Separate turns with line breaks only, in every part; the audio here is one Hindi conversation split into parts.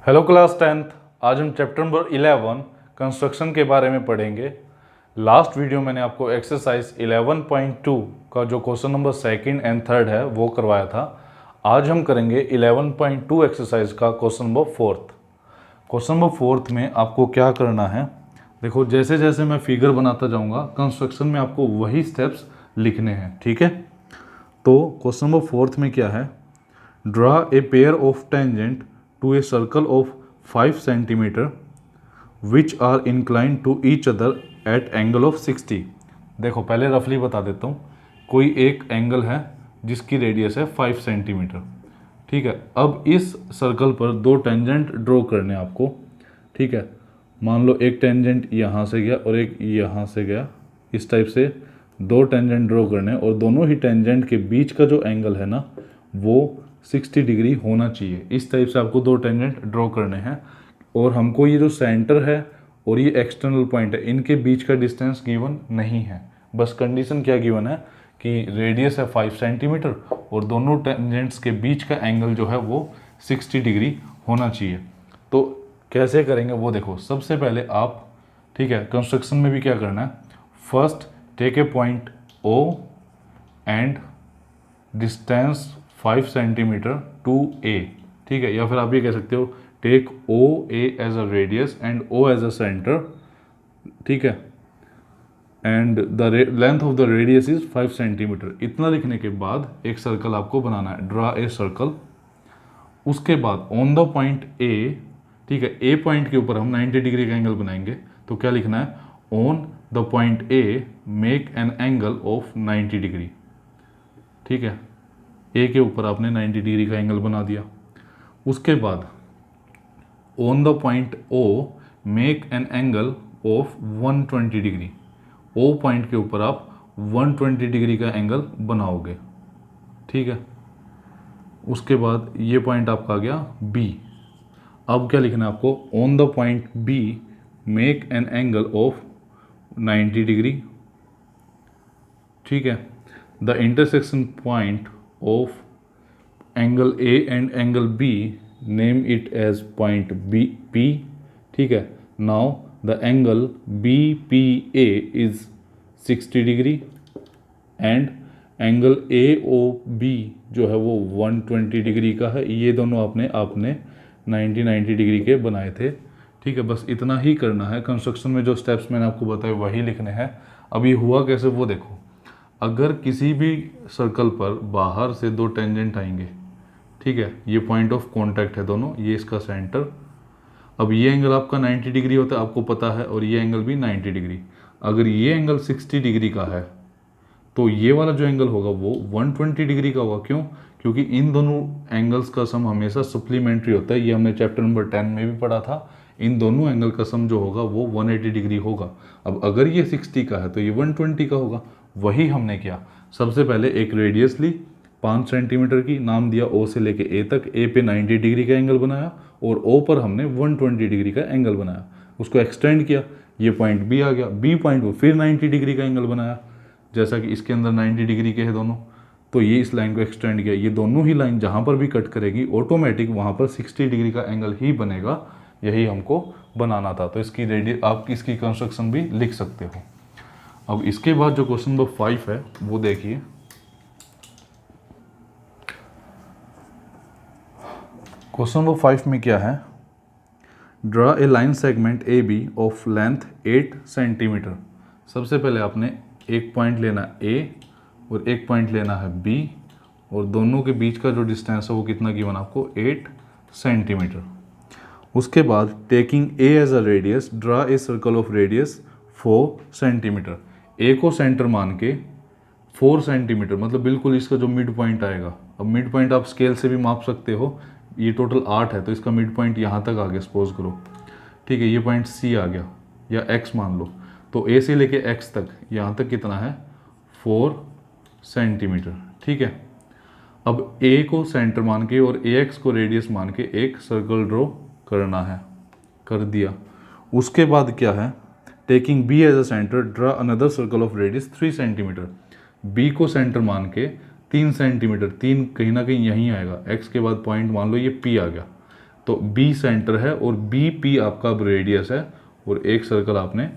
Hello class 10th। आज हम चैप्टर नंबर 11 कंस्ट्रक्शन के बारे में पढ़ेंगे। लास्ट वीडियो मैंने आपको एक्सरसाइज 11.2 का जो question number second and third है वो करवाया था। आज हम करेंगे 11.2 एक्सरसाइज का question number fourth. Question number fourth में आपको क्या करना है, देखो जैसे जैसे मैं फिगर बनाता जाऊँगा कंस्ट्रक्शन में आपको वही स्टेप्स लिखने हैं, ठीक है। तो क्वेश्चन नंबर फोर्थ में क्या है, draw a pair of tangent to a circle of 5 centimeter which are inclined to each other at angle of 60। देखो पहले रफली बता देता हूँ, कोई एक एंगल है जिसकी रेडियस है 5 सेंटीमीटर, ठीक है। अब इस सर्कल पर दो टेंजेंट ड्रॉ करने आपको, ठीक है। मान लो एक टेंजेंट यहाँ से गया और एक यहाँ से गया, इस टाइप से दो टेंजेंट ड्रॉ करने और दोनों ही टेंजेंट के बीच का जो एंगल है ना वो 60 डिग्री होना चाहिए। इस टाइप से आपको दो टेंजेंट ड्रॉ करने हैं और हमको ये जो सेंटर है और ये एक्सटर्नल पॉइंट है इनके बीच का डिस्टेंस गिवन नहीं है। बस कंडीशन क्या गिवन है कि रेडियस है 5 सेंटीमीटर और दोनों टेंजेंट्स के बीच का एंगल जो है वो 60 डिग्री होना चाहिए। तो कैसे करेंगे वो देखो, सबसे पहले आप, ठीक है, कंस्ट्रक्शन में भी क्या करना है, first take A point O and distance 5 centimetre to A, ठीक है। या फिर आप ये कह सकते हो take O A as a radius and O as a centre, ठीक है, and the length of the radius is 5 centimetre. इतना लिखने के बाद एक सर्कल आपको बनाना है, ड्रा ए सर्कल। उसके बाद ऑन द पॉइंट ए, ठीक है, ए पॉइंट के ऊपर हम 90 डिग्री का एंगल बनाएंगे। तो क्या लिखना है, on the point A make an angle of 90 degree, ठीक है। ए के ऊपर आपने 90 डिग्री का एंगल बना दिया। उसके बाद on the point O make an angle of 120 degree. O point के ऊपर आप 120 डिग्री का एंगल बनाओगे, ठीक है। उसके बाद ये पॉइंट आपका आ गया बी। अब क्या लिखना है आपको, on the point B make an angle of 90 degree, ठीक है। The intersection point of angle A and angle B, name it as point P, ठीक है। now the angle BPA is 60 degree and angle AOB जो है वो 120 डिग्री का है। ये दोनों आपने 90 डिग्री के बनाए थे, ठीक है। बस इतना ही करना है। कंस्ट्रक्शन में जो स्टेप्स मैंने आपको बताए वही लिखने हैं। अब ये हुआ कैसे वो देखो, अगर किसी भी सर्कल पर बाहर से दो टेंजेंट आएंगे, ठीक है, ये पॉइंट ऑफ कांटेक्ट है दोनों, ये इसका सेंटर। अब ये एंगल आपका 90 डिग्री होता है आपको पता है, और ये एंगल भी 90 डिग्री। अगर ये एंगल 60 डिग्री का है तो ये वाला जो एंगल होगा वो 120 डिग्री का होगा। क्यों? क्योंकि इन दोनों एंगल्स का सम हमेशा सप्लीमेंट्री होता है। ये हमने चैप्टर नंबर 10 में भी पढ़ा था। इन दोनों एंगल का सम जो होगा वो 180 डिग्री होगा। अब अगर ये 60 का है तो ये 120 का होगा। वही हमने किया, सबसे पहले एक रेडियस ली 5 सेंटीमीटर की, नाम दिया ओ से लेके ए तक। ए पे 90 डिग्री का एंगल बनाया और ओ पर हमने 120 डिग्री का एंगल बनाया। उसको एक्सटेंड किया, ये पॉइंट बी आ गया। बी पॉइंट पर फिर 90 डिग्री का एंगल बनाया, जैसा कि इसके अंदर 90 डिग्री के हैं दोनों। तो ये इस लाइन को एक्सटेंड किया। ये दोनों ही लाइन जहाँ पर भी कट करेगी ऑटोमेटिक वहाँ पर 60 डिग्री का एंगल ही बनेगा। यही हमको बनाना था। तो इसकी रेडियस आप इसकी कंस्ट्रक्शन भी लिख सकते हो। अब इसके बाद जो क्वेश्चन नंबर 5 है वो देखिए। क्वेश्चन नंबर 5 में क्या है, draw a line segment A B of length 8 centimetre. सबसे पहले आपने एक पॉइंट लेना है ए और एक पॉइंट लेना है बी, और दोनों के बीच का जो डिस्टेंस है वो कितना गिवन आपको 8 सेंटीमीटर। उसके बाद taking A as a radius draw a circle of radius 4 centimetre. A को सेंटर मान के 4 सेंटीमीटर मतलब बिल्कुल इसका जो मिड पॉइंट आएगा। अब मिड पॉइंट आप स्केल से भी माप सकते हो। ये टोटल 8 है तो इसका मिड पॉइंट यहाँ तक आ गया सपोज करो, ठीक है। ये पॉइंट सी आ गया या एक्स मान लो। तो ए से लेके एक्स तक यहाँ तक कितना है 4 सेंटीमीटर, ठीक है। अब ए को सेंटर मान के और ए एक्स को रेडियस मान के एक सर्कल ड्रॉ करना है, कर दिया। उसके बाद क्या है, taking B as a centre draw another circle of radius 3 centimetre. B को सेंटर मान के 3 सेंटीमीटर, 3 कहीं ना कहीं यहीं आएगा। एक्स के बाद पॉइंट मान लो ये पी आ गया। तो बी सेंटर है और बी पी आपका अब रेडियस है और एक सर्कल आपने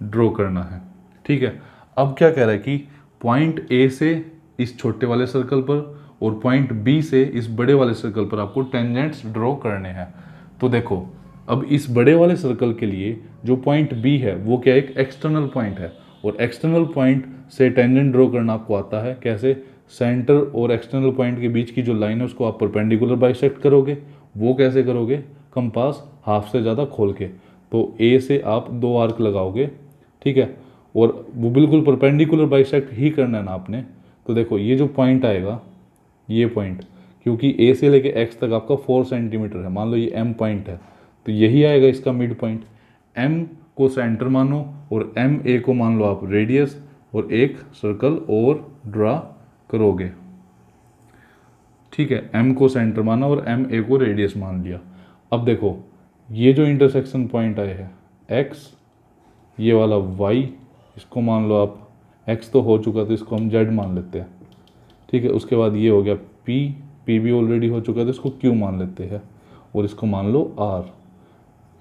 ड्रॉ करना है। ठीक है, अब क्या कह रहा है कि पॉइंट ए से इस छोटे वाले सर्कल पर और पॉइंट बी से इस बड़े वाले सर्कल पर आपको टेंजेंट्स ड्रॉ करने हैं। तो देखो, अब इस बड़े वाले सर्कल के लिए जो पॉइंट बी है वो क्या एक एक्सटर्नल पॉइंट है, और एक्सटर्नल पॉइंट से टेंजेंट ड्रॉ करना आपको आता है कैसे? सेंटर और एक्सटर्नल पॉइंट के बीच की जो लाइन है उसको आप परपेंडिकुलर बाइसेक्ट करोगे। वो कैसे करोगे? कंपास हाफ से ज़्यादा खोल के। तो ए से आप 2 आर्क लगाओगे, ठीक है, और वो बिल्कुल परपेंडिकुलर बाइसेक्ट ही करना है ना आपने। तो देखो ये जो पॉइंट आएगा, ये पॉइंट, क्योंकि ए से लेके एक्स तक आपका 4 सेंटीमीटर है, मान लो ये एम पॉइंट है, तो यही आएगा इसका मिड पॉइंट। एम को सेंटर मानो और एम ए को मान लो आप रेडियस, और एक सर्कल और ड्रा करोगे। ठीक है, एम को सेंटर माना और एम ए को रेडियस मान लिया। अब देखो ये जो इंटरसेक्शन पॉइंट आए हैं एक्स, ये वाला वाई, इसको मान लो आप, एक्स तो हो चुका तो इसको हम जेड मान लेते हैं। ठीक है, उसके बाद ये हो गया पी, पी भी ऑलरेडी हो चुका है तो इसको क्यू मान लेते हैं, और इसको मान लो आर।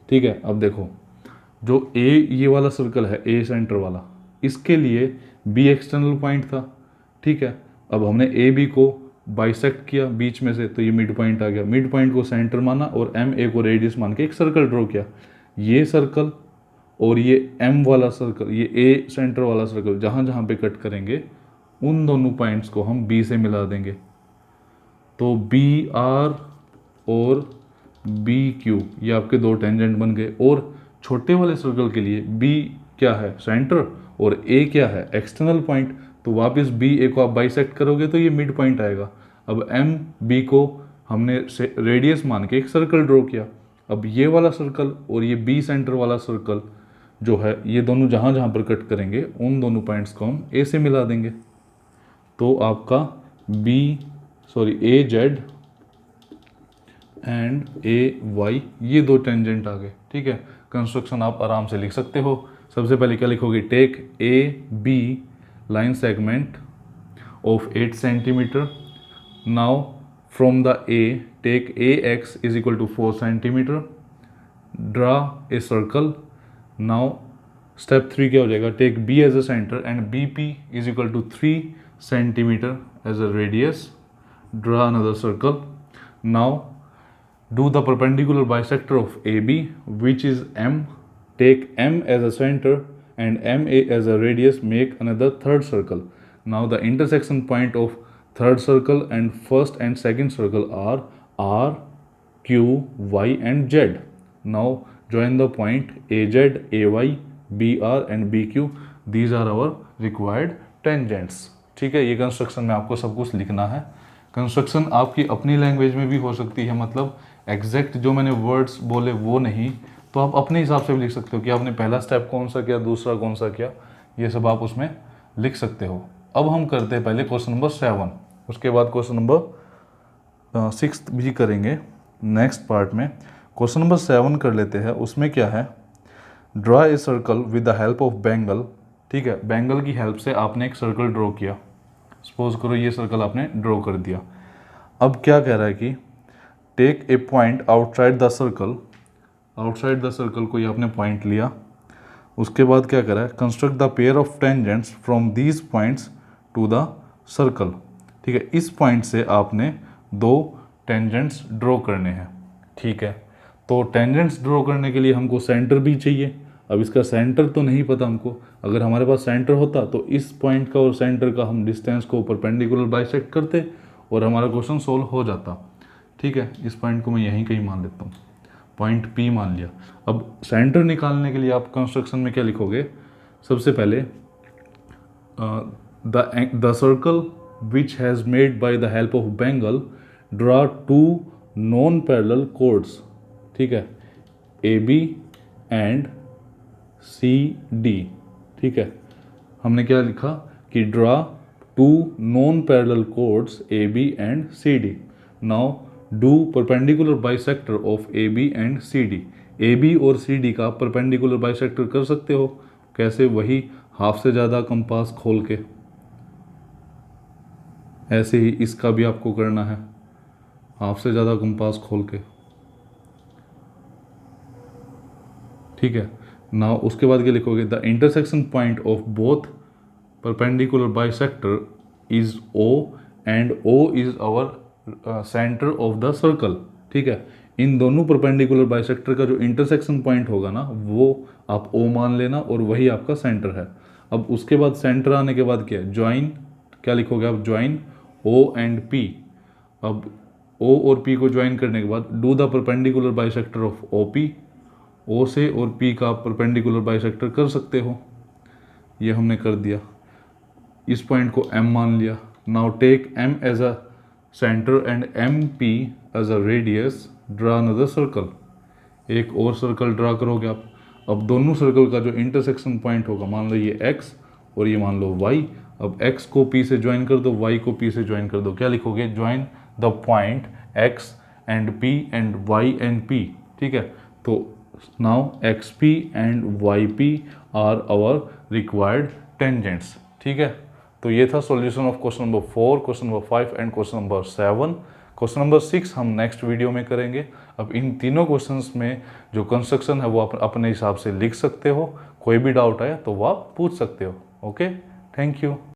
ठीक है, अब देखो जो ए ये वाला सर्कल है, ए सेंटर वाला, इसके लिए बी एक्सटर्नल पॉइंट था। ठीक है, अब हमने ए बी को बाइसेक्ट किया बीच में से, तो ये मिड पॉइंट आ गया। मिड पॉइंट को सेंटर माना और एम ए को रेडियस मान के एक सर्कल ड्रॉ किया। ये सर्कल और ये एम वाला सर्कल, ये ए सेंटर वाला सर्कल, जहाँ जहाँ पे कट करेंगे उन दोनों पॉइंट्स को हम बी से मिला देंगे। तो बी आर और बी क्यू ये आपके 2 टेंजेंट बन गए। और छोटे वाले सर्कल के लिए बी क्या है? सेंटर, और ए क्या है? External point. तो वापस बी ए को आप बाइसेक्ट करोगे तो ये मिड पॉइंट आएगा। अब एम बी को हमने रेडियस मान के एक सर्कल ड्रॉ किया। अब ये वाला सर्कल और ये बी सेंटर वाला सर्कल जो है, ये दोनों जहाँ जहाँ पर कट करेंगे उन दोनों पॉइंट्स को हम ए से मिला देंगे। तो आपका ए जेड एंड ए वाई ये 2 टेंजेंट आ गए। ठीक है, कंस्ट्रक्शन आप आराम से लिख सकते हो। सबसे पहले क्या लिखोगे? Take A B line segment of 8 centimetre. Now from the A take A X is equal to 4 centimetre, draw a circle. Now step 3 क्या हो जाएगा? Take B as a centre and B P is equal to 3 centimetre as a radius, draw another circle. Now do the perpendicular bisector of AB, which is M. Take M as a center and MA as a radius, make another third circle. Now the intersection point of third circle and first and second circle are R, Q, Y and Z. Now join the point AZ, AY, BR and BQ. These are our required tangents. ठीक है, ये कंस्ट्रक्शन में आपको सब कुछ लिखना है। कंस्ट्रक्शन आपकी अपनी लैंग्वेज में भी हो सकती है, मतलब एग्जैक्ट जो मैंने वर्ड्स बोले वो नहीं, तो आप अपने हिसाब से भी लिख सकते हो कि आपने पहला स्टेप कौन सा किया, दूसरा कौन सा किया, ये सब आप उसमें लिख सकते हो। अब हम करते हैं पहले क्वेश्चन नंबर 7, उसके बाद क्वेश्चन नंबर 6 भी करेंगे नेक्स्ट पार्ट में। क्वेश्चन नंबर 7 कर लेते हैं। उसमें क्या है? Draw a circle with the help of bangle. ठीक है, बैंगल की हेल्प से आपने एक सर्कल ड्रॉ किया। सपोज करो ये सर्कल आपने ड्रॉ कर दिया। अब क्या कह रहा है कि take A point outside the circle, outside the circle कोई आपने पॉइंट लिया। उसके बाद क्या कह रहा है? Construct the pair of tangents from these points to the circle. ठीक है, इस पॉइंट से आपने 2 टेंजेंट्स ड्रॉ करने हैं। ठीक है, तो टेंजेंट्स ड्रॉ करने के लिए हमको सेंटर भी चाहिए। अब इसका सेंटर तो नहीं पता हमको, अगर हमारे पास सेंटर होता तो इस पॉइंट का और सेंटर का हम डिस्टेंस को परपेंडिकुलर बाइसेक्ट करते और हमारा क्वेश्चन सोल्व हो जाता। ठीक है, इस पॉइंट को मैं यहीं कहीं मान लेता हूँ, पॉइंट पी मान लिया। अब सेंटर निकालने के लिए आप कंस्ट्रक्शन में क्या लिखोगे? सबसे पहले the circle which has made by the help of bangle, draw 2 non parallel chords. ठीक है, A B and C D. ठीक है, हमने क्या लिखा कि draw 2 non parallel chords A B and C D. Now do perpendicular bisector of A B and C D. A B और सी डी का परपेंडिकुलर बाइसेक्टर कर सकते हो। कैसे? वही हाफ से ज़्यादा कंपास खोल के। ऐसे ही इसका भी आपको करना है, हाफ से ज़्यादा कंपास खोल के। ठीक है। नाउ उसके बाद क्या लिखोगे, the intersection point of both perpendicular bisector is O and O is our centre of the circle. ठीक है, इन दोनों परपेंडिकुलर बाइसेक्टर का जो इंटरसेक्शन पॉइंट होगा ना वो आप ओ मान लेना और वही आपका सेंटर है। अब उसके बाद सेंटर आने के बाद क्या है, ज्वाइन, क्या लिखोगे आप, ज्वाइन ओ एंड पी। अब ओ और पी को ज्वाइन करने के बाद do the perpendicular bisector of O P, O से और पी का आप परपेंडिकुलर बाइसेक्टर कर सकते हो, ये हमने कर दिया। इस पॉइंट को M मान लिया। Now take M as a centre and M P as a radius, draw another circle, एक और सर्कल ड्रा करोगे आप। अब दोनों सर्कल का जो इंटरसेक्शन पॉइंट होगा, मान लो ये x और ये मान लो y, अब x को p से ज्वाइन कर दो, y को p से ज्वाइन कर दो, क्या लिखोगे, join the point x and p and y and p। ठीक है, तो now xp and yp are our required tangents. ठीक है, तो ये था solution of question number 4, question number 5 and question number 7। Question number 6 हम नेक्स्ट वीडियो में करेंगे। अब इन तीनों क्वेश्चंस में जो कंस्ट्रक्शन है वो आप अपने हिसाब से लिख सकते हो, कोई भी डाउट आए तो वो आप पूछ सकते हो। Okay, thank you.